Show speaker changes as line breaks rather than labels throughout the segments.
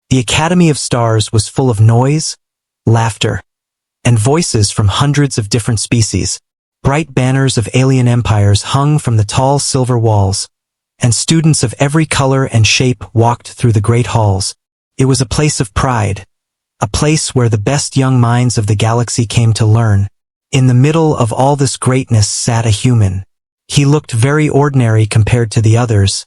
The Academy of Stars was full of noise, laughter, and voices from hundreds of different species. Bright banners of alien empires hung from the tall silver walls, and students of every color and shape walked through the great halls. It was a place of pride, a place where the best young minds of the galaxy came to learn. In the middle of all this greatness sat a human. He looked very ordinary compared to the others.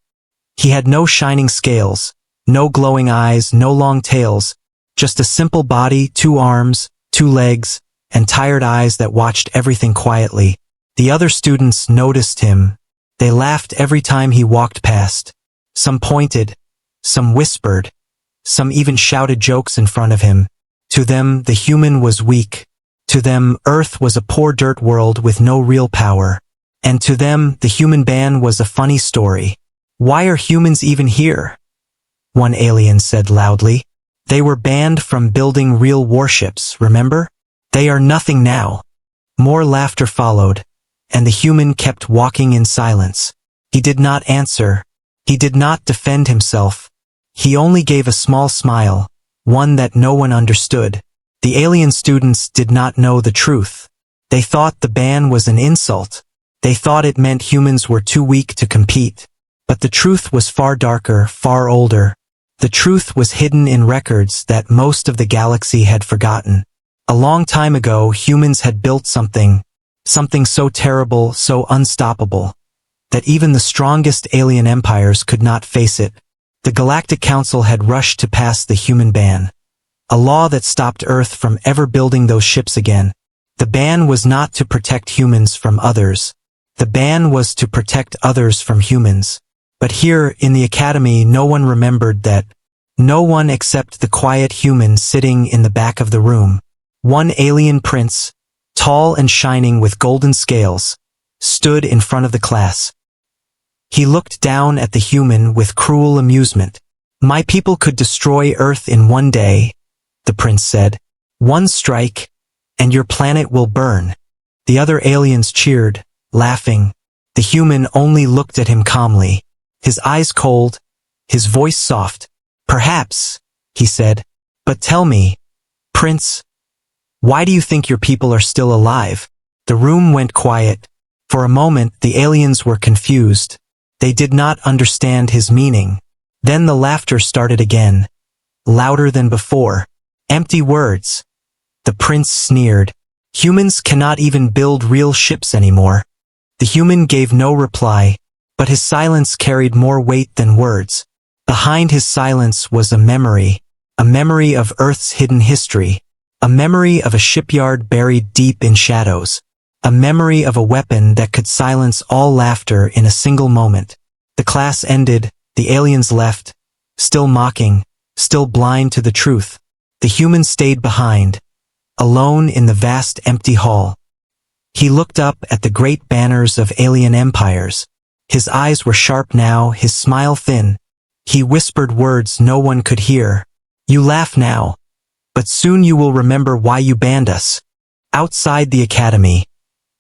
He had no shining scales, no glowing eyes, no long tails, just a simple body, 2 arms, 2 legs, and tired eyes that watched everything quietly. The other students noticed him. They laughed every time he walked past. Some pointed, some whispered, some even shouted jokes in front of him. To them, the human was weak. To them, Earth was a poor dirt world with no real power. And to them, the human ban was a funny story. Why are humans even here? One alien said loudly. They were banned from building real warships, remember? They are nothing now. More laughter followed, and the human kept walking in silence. He did not answer. He did not defend himself. He only gave a small smile, one that no one understood. The alien students did not know the truth. They thought the ban was an insult. They thought it meant humans were too weak to compete. But the truth was far darker, far older. The truth was hidden in records that most of the galaxy had forgotten. A long time ago, humans had built something so terrible, so unstoppable, that even the strongest alien empires could not face it. The Galactic Council had rushed to pass the human ban, a law that stopped Earth from ever building those ships again. The ban was not to protect humans from others. The ban was to protect others from humans. But here, in the Academy, no one remembered that. No one except the quiet human sitting in the back of the room. One alien prince, tall and shining with golden scales, stood in front of the class. He looked down at the human with cruel amusement. My people could destroy Earth in one day, the prince said. One strike, and your planet will burn. The other aliens cheered, laughing. The human only looked at him calmly, his eyes cold, his voice soft. Perhaps, he said, but tell me, Prince, why do you think your people are still alive? The room went quiet. For a moment, the aliens were confused. They did not understand his meaning. Then the laughter started again, louder than before. Empty words. The prince sneered. Humans cannot even build real ships anymore. The human gave no reply, but his silence carried more weight than words. Behind his silence was a memory of Earth's hidden history, a memory of a shipyard buried deep in shadows, a memory of a weapon that could silence all laughter in a single moment. The class ended, the aliens left, still mocking, still blind to the truth. The human stayed behind, alone in the vast empty hall. He looked up at the great banners of alien empires. His eyes were sharp now, his smile thin. He whispered words no one could hear. You laugh now, but soon you will remember why you banned us. Outside the academy,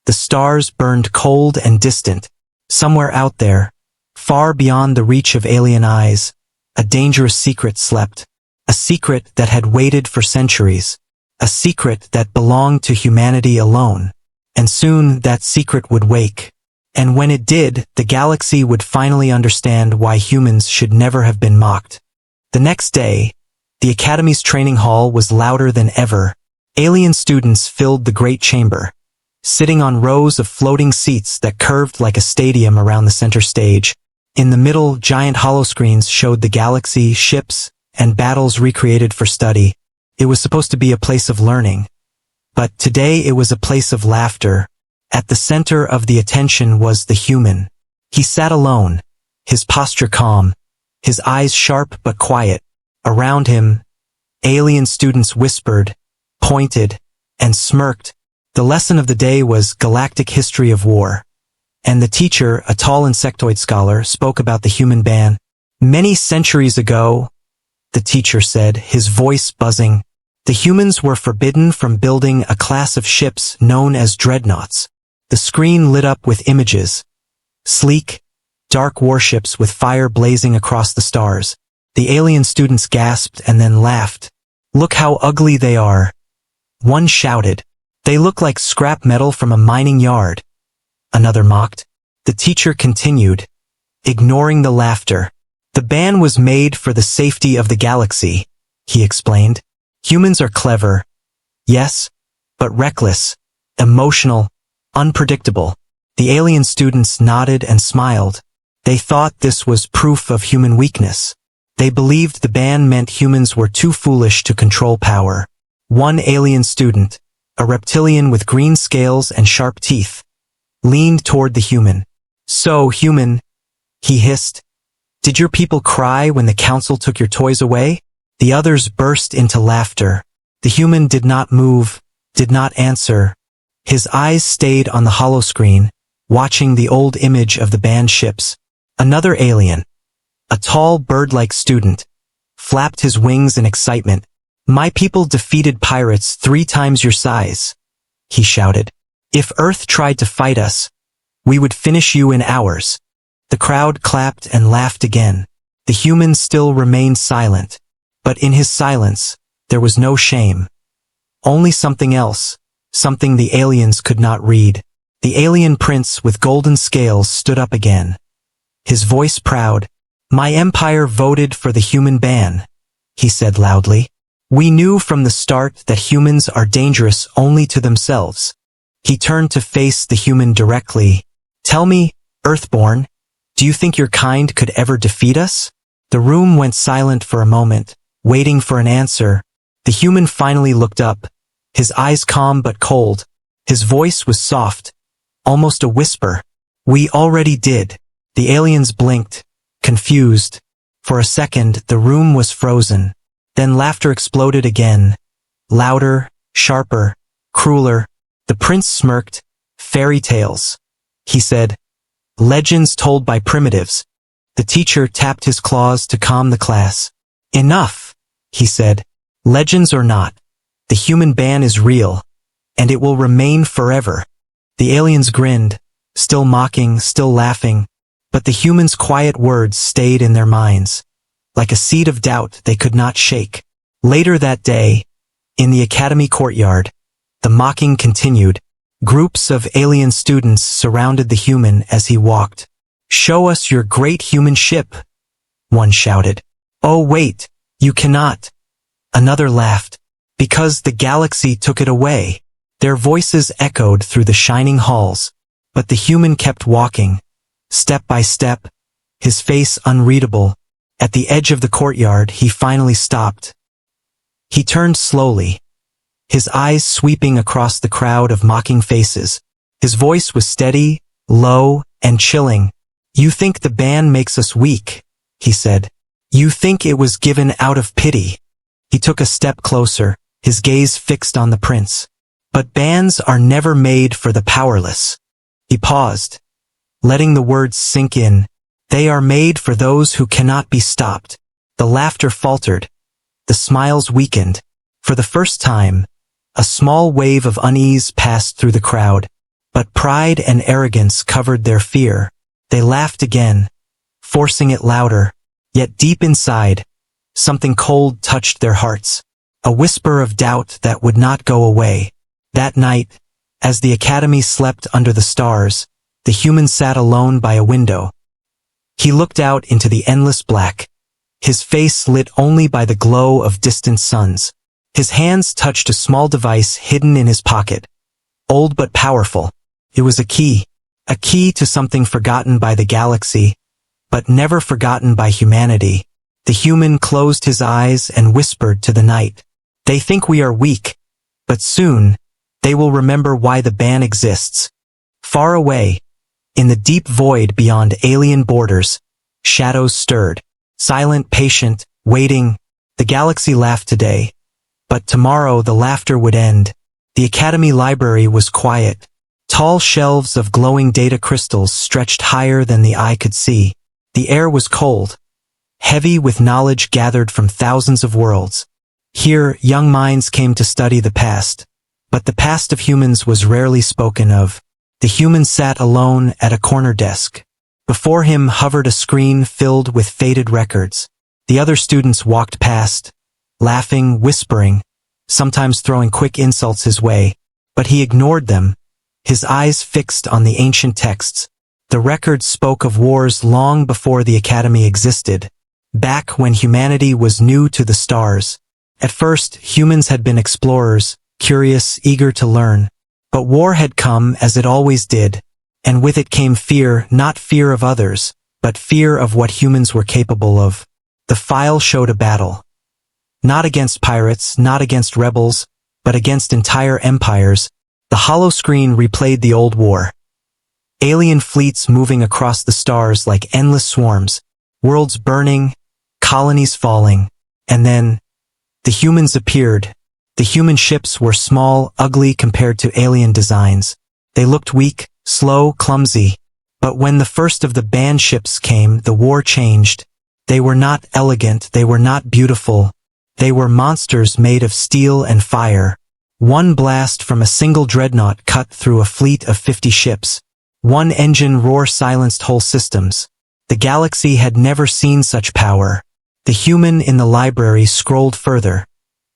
the stars burned cold and distant. Somewhere out there, far beyond the reach of alien eyes, a dangerous secret slept. A secret that had waited for centuries. A secret that belonged to humanity alone. And soon that secret would wake. And when it did, the galaxy would finally understand why humans should never have been mocked. The next day, the Academy's training hall was louder than ever. Alien students filled the great chamber, sitting on rows of floating seats that curved like a stadium around the center stage. In the middle, giant holoscreens showed the galaxy, ships, and battles recreated for study. It was supposed to be a place of learning. But today it was a place of laughter. At the center of the attention was the human. He sat alone, his posture calm, his eyes sharp but quiet. Around him, alien students whispered, pointed, and smirked. The lesson of the day was Galactic History of War. And the teacher, a tall insectoid scholar, spoke about the human ban. Many centuries ago, the teacher said, his voice buzzing, the humans were forbidden from building a class of ships known as dreadnoughts. The screen lit up with images. Sleek, dark warships with fire blazing across the stars. The alien students gasped and then laughed. "Look how ugly they are," one shouted. "They look like scrap metal from a mining yard," another mocked. The teacher continued, ignoring the laughter. "The ban was made for the safety of the galaxy," he explained. "Humans are clever, yes, but reckless, emotional, unpredictable." The alien students nodded and smiled. They thought this was proof of human weakness. They believed the ban meant humans were too foolish to control power. One alien student, a reptilian with green scales and sharp teeth, leaned toward the human. "So, human," he hissed, "did your people cry when the council took your toys away?" The others burst into laughter. The human did not move, did not answer. His eyes stayed on the holoscreen, watching the old image of the banned ships. Another alien, a tall bird-like student, flapped his wings in excitement. "My people defeated pirates 3 times your size," he shouted. "If Earth tried to fight us, we would finish you in hours." The crowd clapped and laughed again. The human still remained silent, but in his silence, there was no shame. Only something else, something the aliens could not read. The alien prince with golden scales stood up again. His voice proud. "My empire voted for the human ban," he said loudly. "We knew from the start that humans are dangerous only to themselves." He turned to face the human directly. "Tell me, Earthborn, do you think your kind could ever defeat us?" The room went silent for a moment, waiting for an answer. The human finally looked up, his eyes calm but cold. His voice was soft, almost a whisper. "We already did." The aliens blinked, confused. For a second, the room was frozen. Then laughter exploded again. Louder, sharper, crueler. The prince smirked. "Fairy tales," he said. "Legends told by primitives." The teacher tapped his claws to calm the class. "Enough," he said. "Legends or not, the human ban is real, and it will remain forever." The aliens grinned, still mocking, still laughing, but the humans' quiet words stayed in their minds, like a seed of doubt they could not shake. Later that day, in the academy courtyard, the mocking continued. Groups of alien students surrounded the human as he walked. "Show us your great human ship," one shouted. "Oh wait, you cannot," another laughed. "Because the galaxy took it away." Their voices echoed through the shining halls, but the human kept walking, step by step, his face unreadable. At the edge of the courtyard, he finally stopped. He turned slowly, his eyes sweeping across the crowd of mocking faces. His voice was steady, low, and chilling. "You think the ban makes us weak," he said. "You think it was given out of pity." He took a step closer, his gaze fixed on the prince. "But bans are never made for the powerless." He paused, letting the words sink in. "They are made for those who cannot be stopped." The laughter faltered. The smiles weakened. For the first time, a small wave of unease passed through the crowd, but pride and arrogance covered their fear. They laughed again, forcing it louder, yet deep inside, something cold touched their hearts, a whisper of doubt that would not go away. That night, as the academy slept under the stars, the human sat alone by a window. He looked out into the endless black, his face lit only by the glow of distant suns. His hands touched a small device hidden in his pocket, old but powerful. It was a key to something forgotten by the galaxy, but never forgotten by humanity. The human closed his eyes and whispered to the night, "They think we are weak, but soon, they will remember why the ban exists." Far away, in the deep void beyond alien borders, shadows stirred. Silent, patient, waiting, the galaxy laughed today. But tomorrow the laughter would end. The academy library was quiet. Tall shelves of glowing data crystals stretched higher than the eye could see. The air was cold, heavy with knowledge gathered from thousands of worlds. Here, young minds came to study the past. But the past of humans was rarely spoken of. The human sat alone at a corner desk. Before him hovered a screen filled with faded records. The other students walked past, laughing, whispering, sometimes throwing quick insults his way, but he ignored them, his eyes fixed on the ancient texts. The records spoke of wars long before the Academy existed, back when humanity was new to the stars. At first, humans had been explorers, curious, eager to learn. But war had come as it always did, and with it came fear, not fear of others, but fear of what humans were capable of. The file showed a battle. Not against pirates, not against rebels, but against entire empires. The hollow screen replayed the old war. Alien fleets moving across the stars like endless swarms, worlds burning, colonies falling, and then the humans appeared. The human ships were small, ugly compared to alien designs. They looked weak, slow, clumsy. But when the first of the banned ships came, the war changed. They were not elegant, they were not beautiful. They were monsters made of steel and fire. One blast from a single dreadnought cut through a fleet of 50 ships. One engine roar silenced whole systems. The galaxy had never seen such power. The human in the library scrolled further,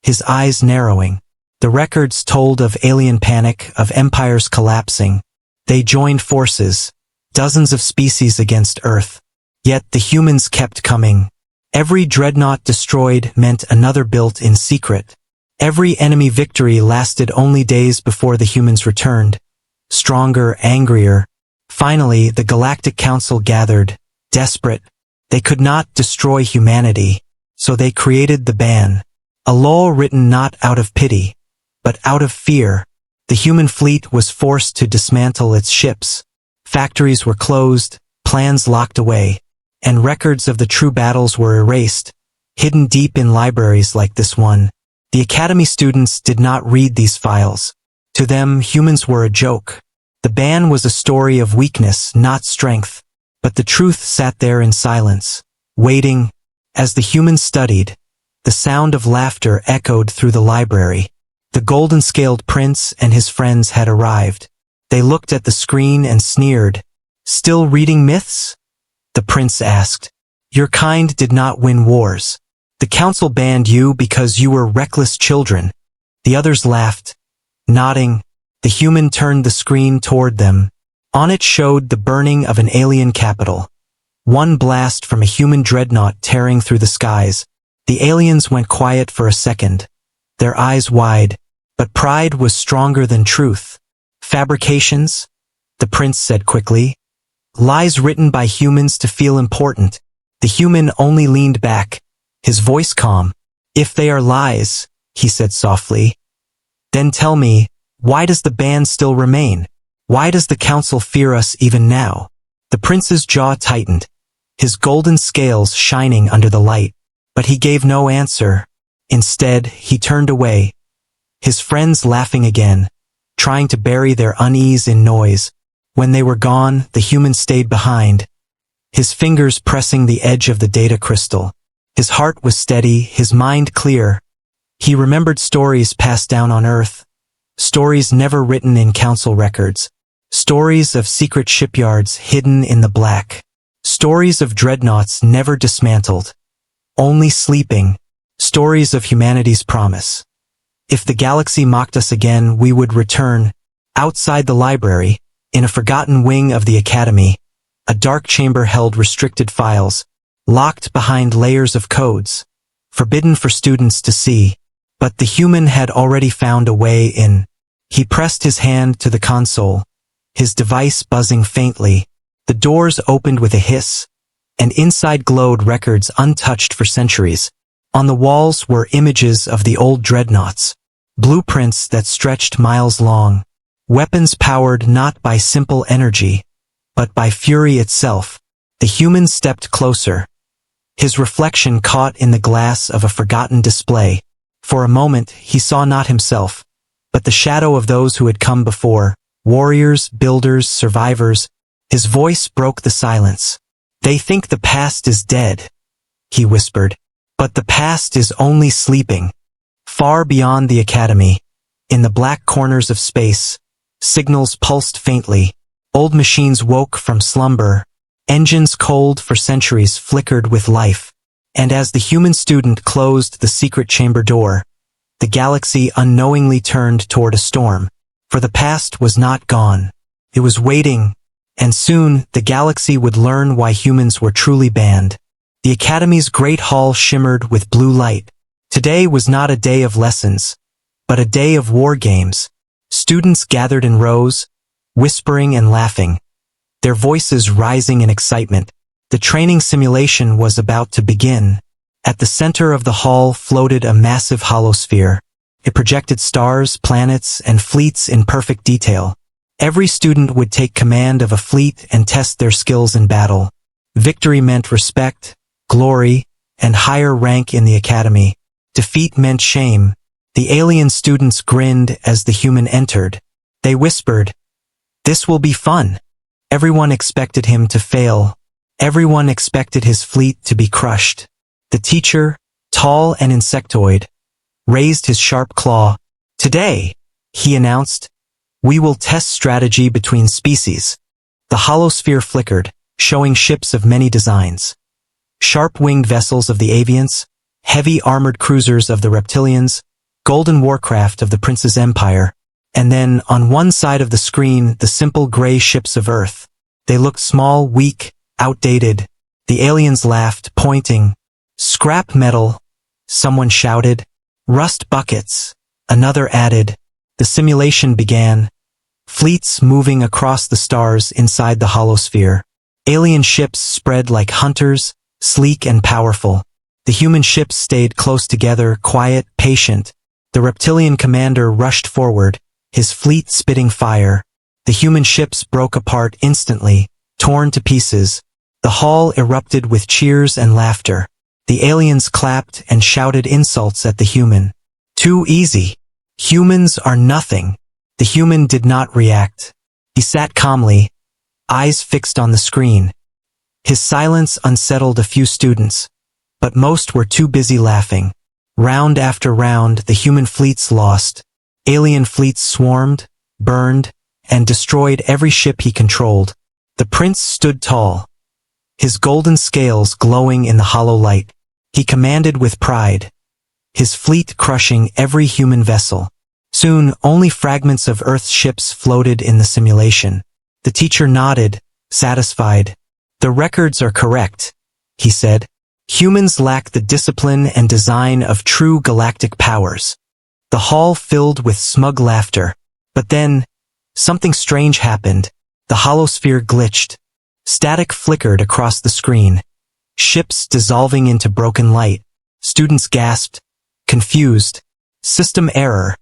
his eyes narrowing. The records told of alien panic, of empires collapsing. They joined forces, dozens of species against Earth. Yet the humans kept coming. Every dreadnought destroyed meant another built in secret. Every enemy victory lasted only days before the humans returned. Stronger, angrier. Finally, the Galactic Council gathered, desperate. They could not destroy humanity, so they created the ban. A law written not out of pity, but out of fear. The human fleet was forced to dismantle its ships. Factories were closed, plans locked away, and records of the true battles were erased, hidden deep in libraries like this one. The Academy students did not read these files. To them, humans were a joke. The ban was a story of weakness, not strength. But the truth sat there in silence, waiting. As the humans studied, the sound of laughter echoed through the library. The golden-scaled prince and his friends had arrived. They looked at the screen and sneered. "Still reading myths?" The prince asked. "Your kind did not win wars. The council banned you because you were reckless children." The others laughed, nodding. The human turned the screen toward them. On it showed the burning of an alien capital. One blast from a human dreadnought tearing through the skies. The aliens went quiet for a second, their eyes wide, but pride was stronger than truth. "Fabrications?" the prince said quickly. "Lies written by humans to feel important." The human only leaned back, his voice calm. "If they are lies," he said softly, "then tell me, why does the ban still remain? Why does the council fear us even now?" The prince's jaw tightened, his golden scales shining under the light. But he gave no answer. Instead, he turned away, his friends laughing again, trying to bury their unease in noise. When they were gone, the human stayed behind, his fingers pressing the edge of the data crystal. His heart was steady, his mind clear. He remembered stories passed down on Earth, stories never written in council records, stories of secret shipyards hidden in the black, stories of dreadnoughts never dismantled, only sleeping, stories of humanity's promise. If the galaxy mocked us again, we would return. Outside the library, in a forgotten wing of the Academy, a dark chamber held restricted files, locked behind layers of codes, forbidden for students to see. But the human had already found a way in. He pressed his hand to the console, his device buzzing faintly. The doors opened with a hiss, and inside glowed records untouched for centuries. On the walls were images of the old dreadnoughts, blueprints that stretched miles long, weapons powered not by simple energy, but by fury itself. The human stepped closer, his reflection caught in the glass of a forgotten display. For a moment, he saw not himself, but the shadow of those who had come before, warriors, builders, survivors. His voice broke the silence. "They think the past is dead," he whispered, "but the past is only sleeping." Far beyond the Academy, in the black corners of space, signals pulsed faintly. Old machines woke from slumber. Engines cold for centuries flickered with life. And as the human student closed the secret chamber door, the galaxy unknowingly turned toward a storm. For the past was not gone. It was waiting, and soon the galaxy would learn why humans were truly banned. The Academy's great hall shimmered with blue light. Today was not a day of lessons, but a day of war games. Students gathered in rows, whispering and laughing, their voices rising in excitement. The training simulation was about to begin. At the center of the hall floated a massive holosphere. It projected stars, planets, and fleets in perfect detail. Every student would take command of a fleet and test their skills in battle. Victory meant respect, glory, and higher rank in the academy. Defeat meant shame. The alien students grinned as the human entered. They whispered, "This will be fun." Everyone expected him to fail. Everyone expected his fleet to be crushed. The teacher, tall and insectoid, raised his sharp claw. "Today," he announced, "we will test strategy between species." The holosphere flickered, showing ships of many designs. Sharp-winged vessels of the avians, heavy armored cruisers of the reptilians, golden warcraft of the Prince's Empire, and then, on one side of the screen, the simple gray ships of Earth. They looked small, weak, outdated. The aliens laughed, pointing. "Scrap metal," someone shouted. "Rust buckets," another added. The simulation began. Fleets moving across the stars inside the holosphere. Alien ships spread like hunters, sleek and powerful. The human ships stayed close together, quiet, patient. The reptilian commander rushed forward, his fleet spitting fire. The human ships broke apart instantly, torn to pieces. The hall erupted with cheers and laughter. The aliens clapped and shouted insults at the human. "Too easy. Humans are nothing." The human did not react. He sat calmly, eyes fixed on the screen. His silence unsettled a few students, but most were too busy laughing. Round after round, the human fleets lost. Alien fleets swarmed, burned, and destroyed every ship he controlled. The prince stood tall, his golden scales glowing in the hollow light. He commanded with pride, his fleet crushing every human vessel. Soon, only fragments of Earth's ships floated in the simulation. The teacher nodded, satisfied. "The records are correct," he said. "Humans lack the discipline and design of true galactic powers." The hall filled with smug laughter. But then, something strange happened. The holosphere glitched. Static flickered across the screen. Ships dissolving into broken light. Students gasped, confused. "System error,"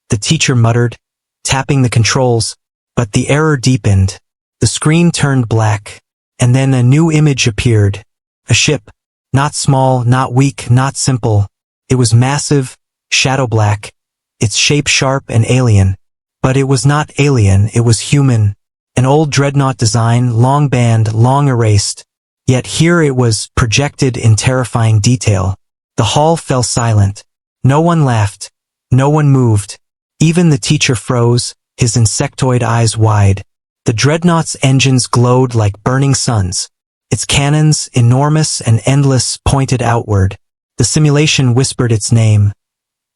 the teacher muttered, tapping the controls. But the error deepened. The screen turned black, and then a new image appeared. A ship, not small, not weak, not simple. It was massive, shadow black, its shape sharp and alien. But it was not alien, it was human. An old dreadnought design, long banned, long erased. Yet here it was, projected in terrifying detail. The hall fell silent. No one laughed. No one moved. Even the teacher froze, his insectoid eyes wide. The dreadnought's engines glowed like burning suns. Its cannons, enormous and endless, pointed outward. The simulation whispered its name.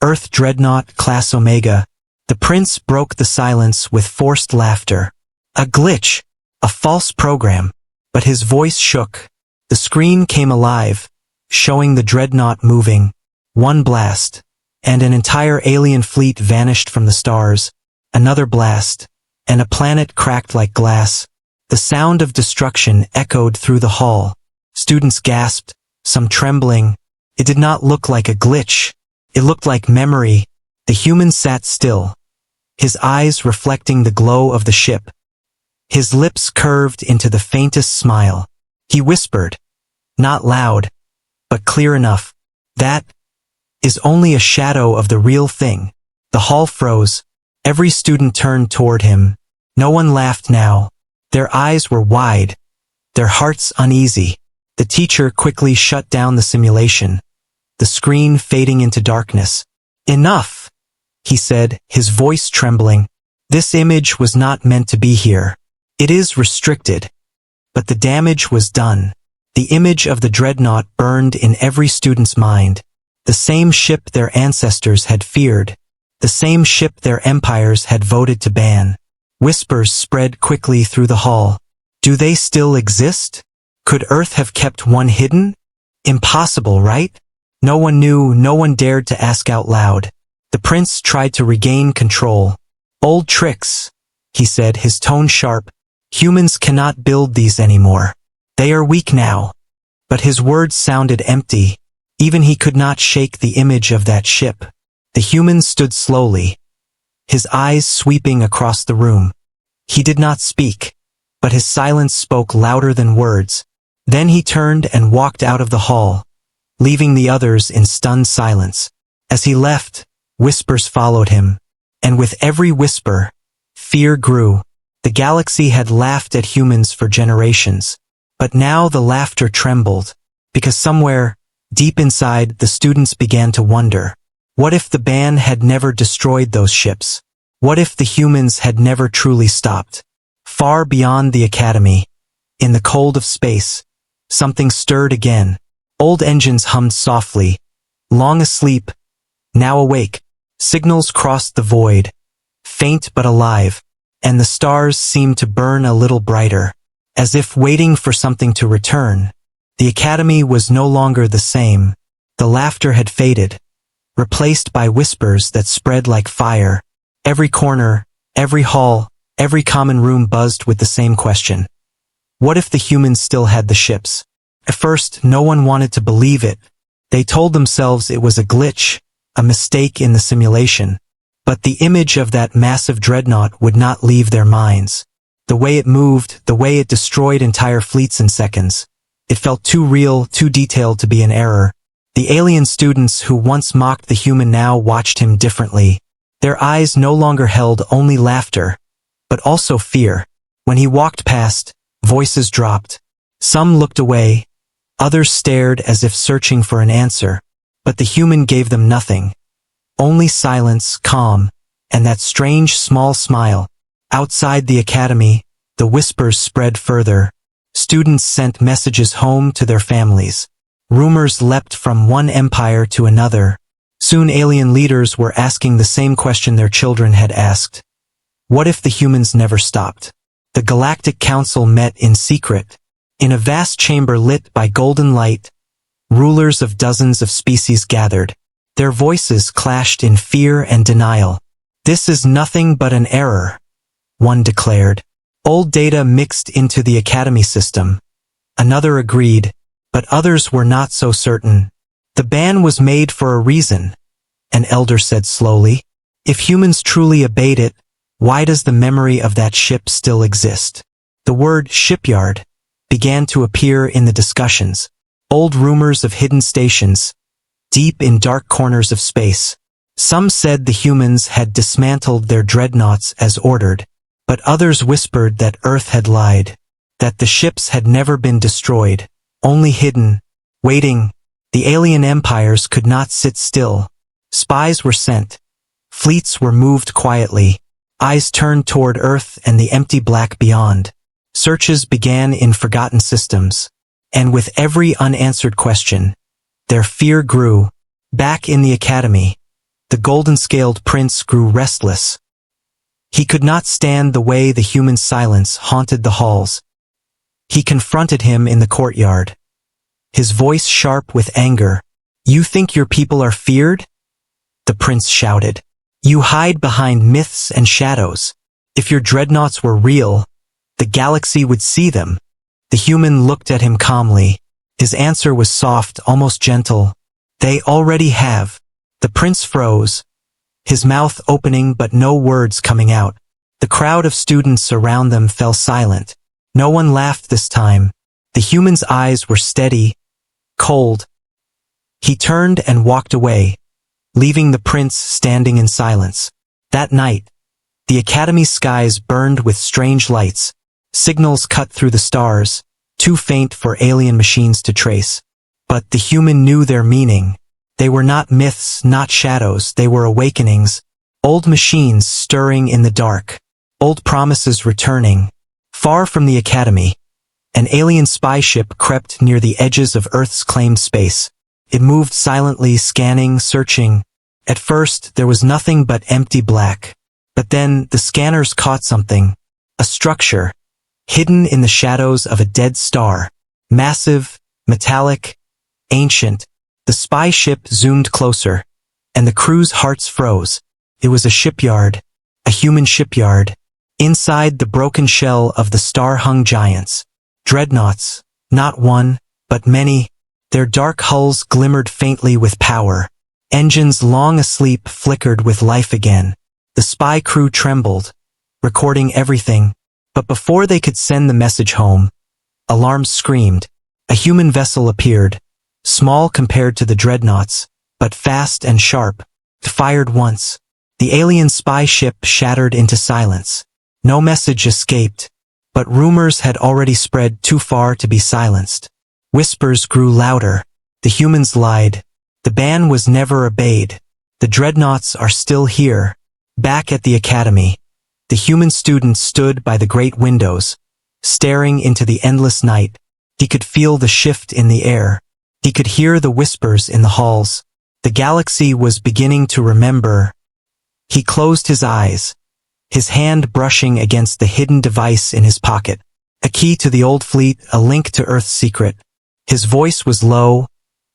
Earth Dreadnought, Class Omega. The prince broke the silence with forced laughter. A glitch, a false program. But his voice shook. The screen came alive, showing the dreadnought moving. One blast, and an entire alien fleet vanished from the stars. Another blast, and a planet cracked like glass. The sound of destruction echoed through the hall. Students gasped, some trembling. It did not look like a glitch. It looked like memory. The human sat still, his eyes reflecting the glow of the ship. His lips curved into the faintest smile. He whispered, not loud, but clear enough. "That is only a shadow of the real thing." The hall froze. Every student turned toward him. No one laughed now. Their eyes were wide, their hearts uneasy. The teacher quickly shut down the simulation, the screen fading into darkness. "Enough," he said, his voice trembling. "This image was not meant to be here. It is restricted." But the damage was done. The image of the dreadnought burned in every student's mind. The same ship their ancestors had feared. The same ship their empires had voted to ban. Whispers spread quickly through the hall. Do they still exist? Could Earth have kept one hidden? Impossible, right? No one knew, no one dared to ask out loud. The prince tried to regain control. Old tricks, he said, his tone sharp. Humans cannot build these anymore. They are weak now. But his words sounded empty. Even he could not shake the image of that ship. The human stood slowly, his eyes sweeping across the room. He did not speak, but his silence spoke louder than words. Then he turned and walked out of the hall, leaving the others in stunned silence. As he left, whispers followed him, and with every whisper, fear grew. The galaxy had laughed at humans for generations, but now the laughter trembled, because somewhere, deep inside, the students began to wonder. What if the ban had never destroyed those ships? What if the humans had never truly stopped? Far beyond the academy, in the cold of space, something stirred again. Old engines hummed softly. Long asleep, now awake. Signals crossed the void, faint but alive, and the stars seemed to burn a little brighter, as if waiting for something to return. The academy was no longer the same. The laughter had faded, replaced by whispers that spread like fire. Every corner, every hall, every common room buzzed with the same question. What if the humans still had the ships? At first, no one wanted to believe it. They told themselves it was a glitch, a mistake in the simulation. But the image of that massive dreadnought would not leave their minds. The way it moved, the way it destroyed entire fleets in seconds. It felt too real, too detailed to be an error. The alien students who once mocked the human now watched him differently. Their eyes no longer held only laughter, but also fear. When he walked past, voices dropped. Some looked away, others stared as if searching for an answer, but the human gave them nothing. Only silence, calm, and that strange small smile. Outside the academy, the whispers spread further. Students sent messages home to their families. Rumors leapt from one empire to another. Soon alien leaders were asking the same question their children had asked. What if the humans never stopped? The Galactic Council met in secret. In a vast chamber lit by golden light, rulers of dozens of species gathered. Their voices clashed in fear and denial. This is nothing but an error, one declared. Old data mixed into the academy system. Another agreed, but others were not so certain. The ban was made for a reason, an elder said slowly. If humans truly obeyed it, why does the memory of that ship still exist? The word shipyard began to appear in the discussions. Old rumors of hidden stations, deep in dark corners of space. Some said the humans had dismantled their dreadnoughts as ordered, but others whispered that Earth had lied, that the ships had never been destroyed, only hidden, waiting. The alien empires could not sit still. Spies were sent. Fleets were moved quietly. Eyes turned toward Earth and the empty black beyond. Searches began in forgotten systems. And with every unanswered question, their fear grew. Back in the academy, the golden-scaled prince grew restless. He could not stand the way the human silence haunted the halls. He confronted him in the courtyard, his voice sharp with anger. You think your people are feared? The prince shouted. You hide behind myths and shadows. If your dreadnoughts were real, the galaxy would see them. The human looked at him calmly. His answer was soft, almost gentle. They already have. The prince froze, his mouth opening but no words coming out. The crowd of students around them fell silent. No one laughed this time. The human's eyes were steady, cold. He turned and walked away, leaving the prince standing in silence. That night, the academy's skies burned with strange lights. Signals cut through the stars, too faint for alien machines to trace. But the human knew their meaning. They were not myths, not shadows, they were awakenings. Old machines stirring in the dark. Old promises returning. Far from the academy, An alien spy ship crept near the edges of Earth's claimed space. It moved silently, scanning, searching. At first, there was nothing but empty black. But then, the scanners caught something. A structure, hidden in the shadows of a dead star. Massive, metallic, ancient. The spy ship zoomed closer, and the crew's hearts froze. It was a shipyard, a human shipyard. Inside the broken shell of the star-hung giants. Dreadnoughts, not one, but many. Their dark hulls glimmered faintly with power. Engines long asleep flickered with life again. The spy crew trembled, recording everything. But before they could send the message home, alarms screamed. A human vessel appeared, small compared to the dreadnoughts, but fast and sharp. Fired once. The alien spy ship shattered into silence. No message escaped, but rumors had already spread too far to be silenced. Whispers grew louder. The humans lied. The ban was never obeyed. The dreadnoughts are still here. Back at the academy, the human student stood by the great windows, staring into the endless night. He could feel the shift in the air. He could hear the whispers in the halls. The galaxy was beginning to remember. He closed his eyes, his hand brushing against the hidden device in his pocket. A key to the old fleet, a link to Earth's secret. His voice was low,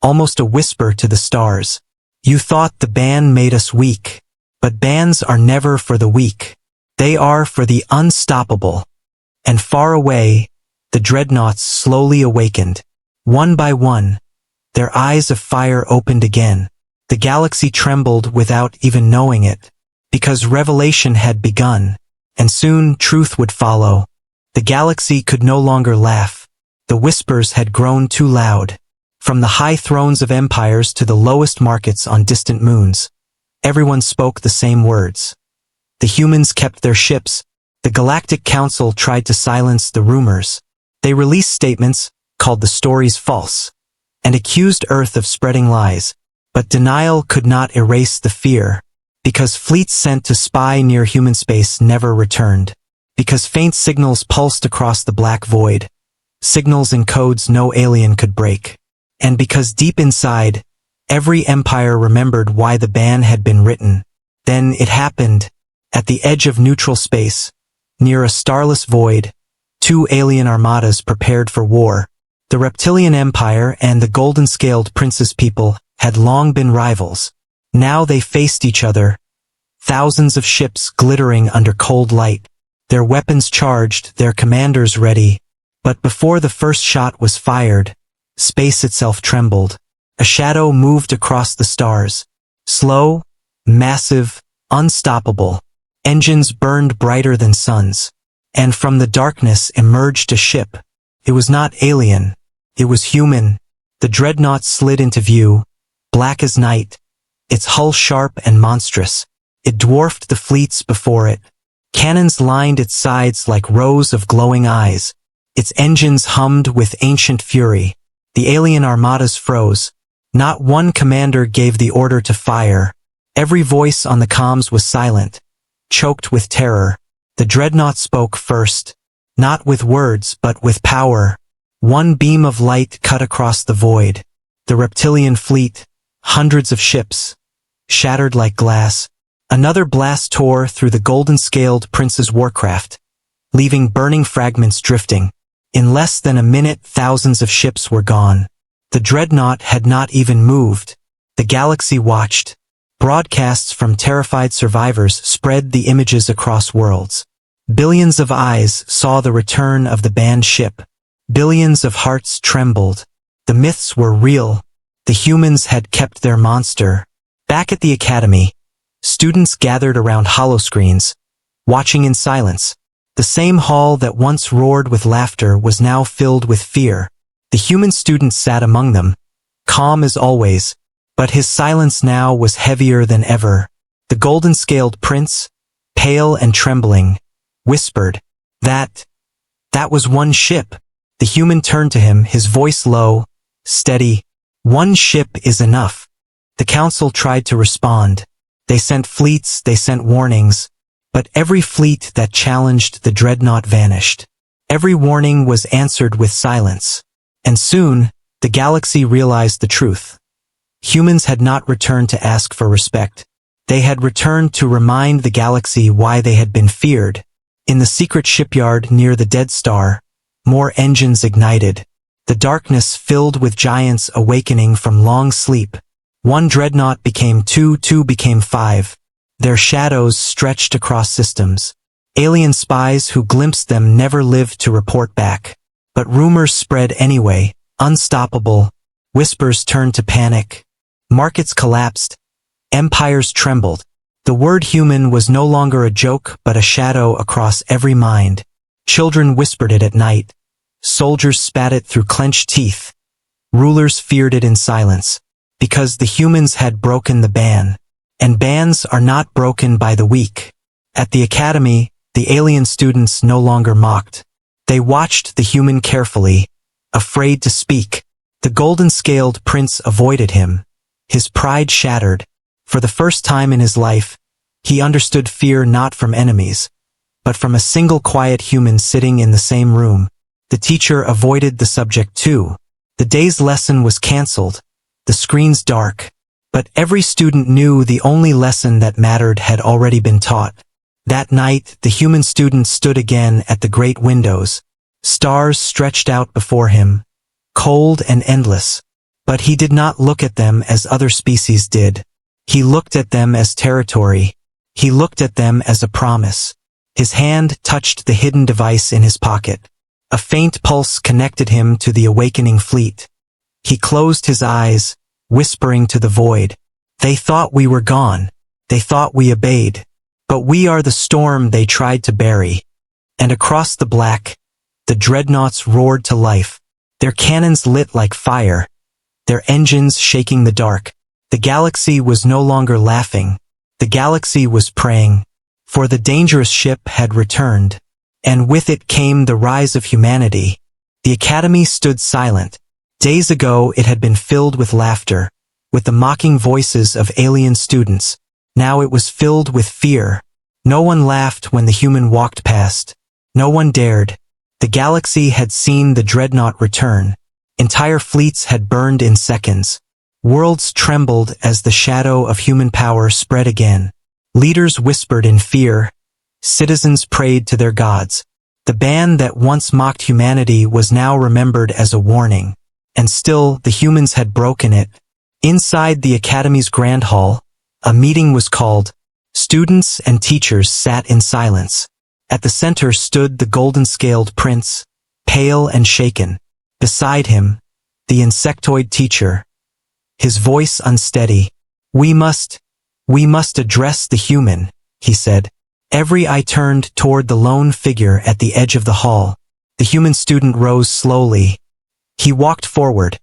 almost a whisper to the stars. You thought the ban made us weak, but bans are never for the weak. They are for the unstoppable. And far away, the dreadnoughts slowly awakened. One by one, their eyes of fire opened again. The galaxy trembled without even knowing it, because revelation had begun, and soon truth would follow. The galaxy could no longer laugh. The whispers had grown too loud. From the high thrones of empires to the lowest markets on distant moons, everyone spoke the same words. The humans kept their ships. The Galactic Council tried to silence the rumors. They released statements, called the stories false, and accused Earth of spreading lies. But denial could not erase the fear, because fleets sent to spy near human space never returned, because faint signals pulsed across the black void, signals and codes no alien could break, and because deep inside, every empire remembered why the ban had been written. Then it happened. At the edge of neutral space, near a starless void, two alien armadas prepared for war. The Reptilian Empire and the golden-scaled Prince's people had long been rivals. Now they faced each other, thousands of ships glittering under cold light, their weapons charged, their commanders ready. But before the first shot was fired, space itself trembled. A shadow moved across the stars. Slow, massive, unstoppable. Engines burned brighter than suns. And from the darkness emerged a ship. It was not alien. It was human. The dreadnought slid into view, black as night, its hull sharp and monstrous. It dwarfed the fleets before it. Cannons lined its sides like rows of glowing eyes. Its engines hummed with ancient fury. The alien armadas froze. Not one commander gave the order to fire. Every voice on the comms was silent, choked with terror. The dreadnought spoke first, not with words but with power. One beam of light cut across the void. The reptilian fleet, hundreds of ships, shattered like glass. Another blast tore through the golden-scaled Prince's warcraft, leaving burning fragments drifting. In less than a minute, thousands of ships were gone. The dreadnought had not even moved. The galaxy watched. Broadcasts from terrified survivors spread the images across worlds. Billions of eyes saw the return of the banned ship. Billions of hearts trembled. The myths were real. The humans had kept their monster. Back at the academy, students gathered around holoscreens, watching in silence. The same hall that once roared with laughter was now filled with fear. The human student sat among them, calm as always, but his silence now was heavier than ever. The golden-scaled prince, pale and trembling, whispered, That was one ship." The human turned to him, his voice low, steady. "One ship is enough." The council tried to respond. They sent fleets, they sent warnings, but every fleet that challenged the dreadnought vanished. Every warning was answered with silence. And soon, the galaxy realized the truth. Humans had not returned to ask for respect. They had returned to remind the galaxy why they had been feared. In the secret shipyard near the Dead Star, more engines ignited. The darkness filled with giants awakening from long sleep. One dreadnought became two, two became five. Their shadows stretched across systems. Alien spies who glimpsed them never lived to report back. But rumors spread anyway, unstoppable. Whispers turned to panic. Markets collapsed. Empires trembled. The word human was no longer a joke but a shadow across every mind. Children whispered it at night. Soldiers spat it through clenched teeth. Rulers feared it in silence, because the humans had broken the ban. And bans are not broken by the weak. At the academy, the alien students no longer mocked. They watched the human carefully, afraid to speak. The golden-scaled prince avoided him. His pride shattered. For the first time in his life, he understood fear not from enemies, but from a single quiet human sitting in the same room. The teacher avoided the subject too. The day's lesson was cancelled, the screens dark, but every student knew the only lesson that mattered had already been taught. That night, the human student stood again at the great windows. Stars stretched out before him, cold and endless. But he did not look at them as other species did. He looked at them as territory. He looked at them as a promise. His hand touched the hidden device in his pocket. A faint pulse connected him to the awakening fleet. He closed his eyes, whispering to the void. They thought we were gone. They thought we obeyed. But we are the storm they tried to bury. And across the black, the dreadnoughts roared to life. Their cannons lit like fire. Their engines shaking the dark. The galaxy was no longer laughing. The galaxy was praying. For the dangerous ship had returned. And with it came the rise of humanity. The academy stood silent. Days ago it had been filled with laughter, with the mocking voices of alien students. Now it was filled with fear. No one laughed when the human walked past. No one dared. The galaxy had seen the dreadnought return. Entire fleets had burned in seconds. Worlds trembled as the shadow of human power spread again. Leaders whispered in fear. Citizens prayed to their gods. The ban that once mocked humanity was now remembered as a warning. And still, the humans had broken it. Inside the Academy's Grand Hall, a meeting was called. Students and teachers sat in silence. At the center stood the golden-scaled prince, pale and shaken. Beside him, the insectoid teacher, his voice unsteady. We must address the human, he said. Every eye turned toward the lone figure at the edge of the hall. The human student rose slowly. He walked forward,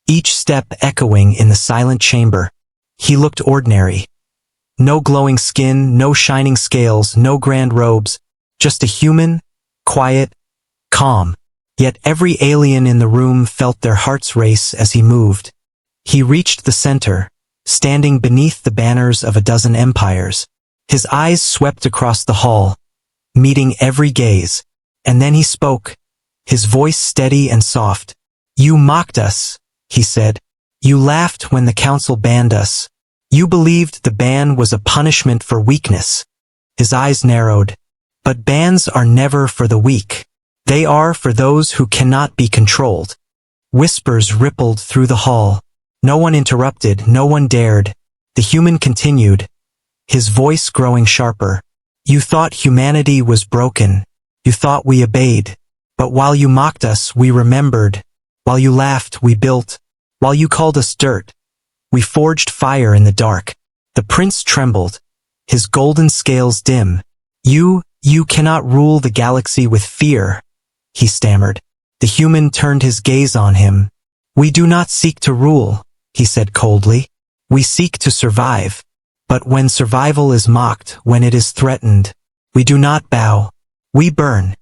each step echoing in the silent chamber. He looked ordinary. No glowing skin, no shining scales, no grand robes, just a human, quiet, calm. Yet every alien in the room felt their hearts race as he moved. He reached the center, standing beneath the banners of a dozen empires. His eyes swept across the hall, meeting every gaze. And then he spoke, his voice steady and soft. You mocked us, he said. You laughed when the council banned us. You believed the ban was a punishment for weakness. His eyes narrowed. But bans are never for the weak. They are for those who cannot be controlled. Whispers rippled through the hall. No one interrupted, no one dared. The human continued, his voice growing sharper. You thought humanity was broken. You thought we obeyed. But while you mocked us, we remembered. While you laughed, we built. While you called us dirt, we forged fire in the dark. The prince trembled, his golden scales dim. You cannot rule the galaxy with fear, he stammered. The human turned his gaze on him. We do not seek to rule, he said coldly. We seek to survive. But when survival is mocked, when it is threatened, we do not bow. We burn.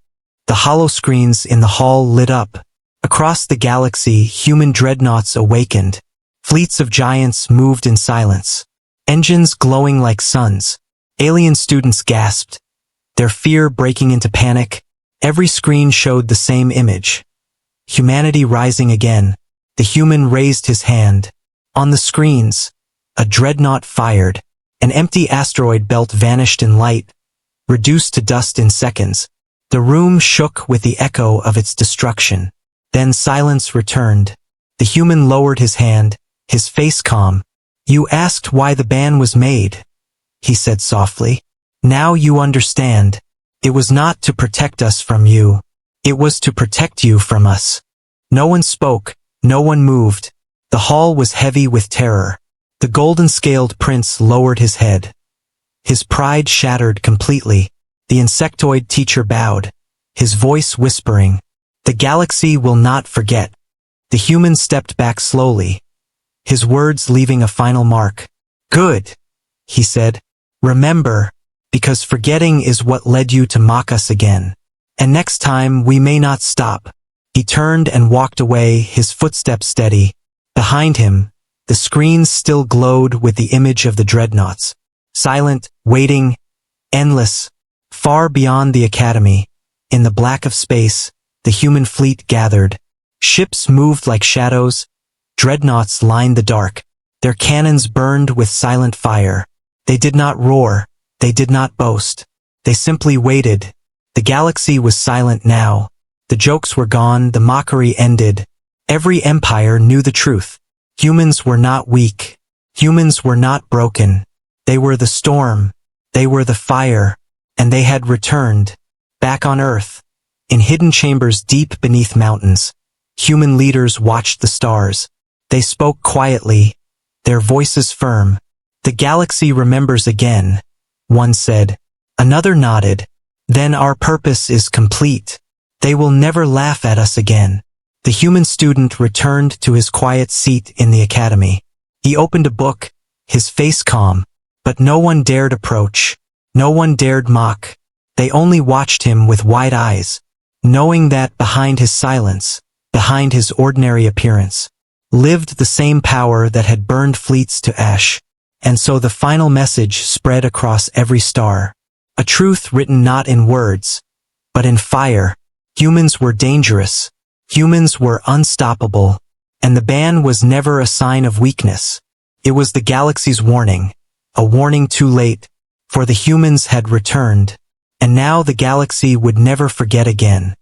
The hollow screens in the hall lit up. Across the galaxy, human dreadnoughts awakened. Fleets of giants moved in silence. Engines glowing like suns. Alien students gasped, their fear breaking into panic. Every screen showed the same image. Humanity rising again. The human raised his hand. On the screens, a dreadnought fired. An empty asteroid belt vanished in light, reduced to dust in seconds. The room shook with the echo of its destruction. Then silence returned. The human lowered his hand, his face calm. "You asked why the ban was made," he said softly. "Now you understand. It was not to protect us from you. It was to protect you from us." No one spoke, no one moved. The hall was heavy with terror. The golden-scaled prince lowered his head. His pride shattered completely. The insectoid teacher bowed, his voice whispering, "The galaxy will not forget." The human stepped back slowly, his words leaving a final mark. "Good," he said. "Remember, because forgetting is what led you to mock us again. And next time we may not stop." He turned and walked away, his footsteps steady. Behind him, the screens still glowed with the image of the dreadnoughts. Silent, waiting, endless. Far beyond the academy, in the black of space, the human fleet gathered. Ships moved like shadows. Dreadnoughts lined the dark. Their cannons burned with silent fire. They did not roar. They did not boast. They simply waited. The galaxy was silent now. The jokes were gone, the mockery ended. Every empire knew the truth. Humans were not weak. Humans were not broken. They were the storm. They were the fire. And they had returned. Back on Earth. In hidden chambers deep beneath mountains. Human leaders watched the stars. They spoke quietly, their voices firm. "The galaxy remembers again," one said. Another nodded. "Then our purpose is complete. They will never laugh at us again." The human student returned to his quiet seat in the academy. He opened a book, his face calm, but no one dared approach. No one dared mock. They only watched him with wide eyes, knowing that behind his silence, behind his ordinary appearance, lived the same power that had burned fleets to ash. And so the final message spread across every star. A truth written not in words, but in fire. Humans were dangerous. Humans were unstoppable. And the ban was never a sign of weakness. It was the galaxy's warning. A warning too late, for the humans had returned. And now the galaxy would never forget again.